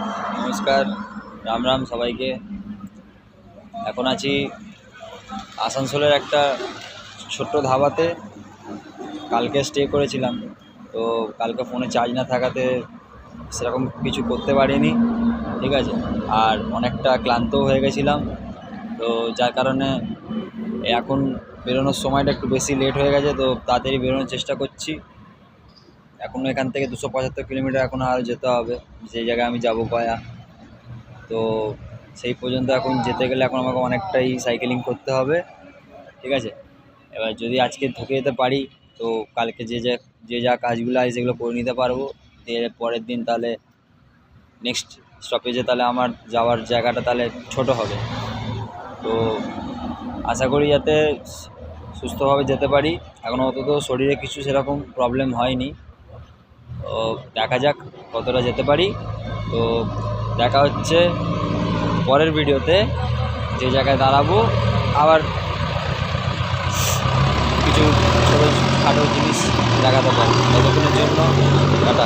নমস্কার, রাম রাম সবাইকে। এখন আছি আসানসোলের একটা ছোট্ট ধাবাতে। কালকে স্টে করেছিলাম, তো কালকে ফোনে চার্জ না থাকাতে সেরকম কিছু করতে পারিনি, ঠিক আছে। আর অনেকটা ক্লান্তও হয়ে গেছিলাম, তো যার কারণে এখন বেরোনোর সময়টা একটু বেশি লেট হয়ে গেছে, তো তাড়াতাড়ি বেরোনোর চেষ্টা করছি। এখনও এখান থেকে 275 কিলোমিটার এখন আর যেতে হবে, যে জায়গায় আমি যাব গয়া। তো সেই পর্যন্ত এখন যেতে গেলে এখন আমাকে অনেকটাই সাইকেলিং করতে হবে, ঠিক আছে। এবার যদি আজকে ঢুকে যেতে পারি, তো কালকে যে যা কাজগুলো আছে সেগুলো করে নিতে পারবো। দিয়ে পরের দিন তাহলে নেক্সট স্টপেজে তাহলে আমার যাওয়ার জায়গাটা তাহলে ছোট হবে। তো আশা করি যাতে সুস্থভাবে যেতে পারি। এখন অন্তত শরীরে কিছু সেরকম প্রবলেম হয়নি, তো দেখা যাক কতটা যেতে পারি। তো দেখা হচ্ছে পরের ভিডিওতে, যে জায়গায় দাঁড়াবো। আবার কিছু ছোটো খাটো জিনিস দেখাতে পারি। ততক্ষণের জন্য টাটা।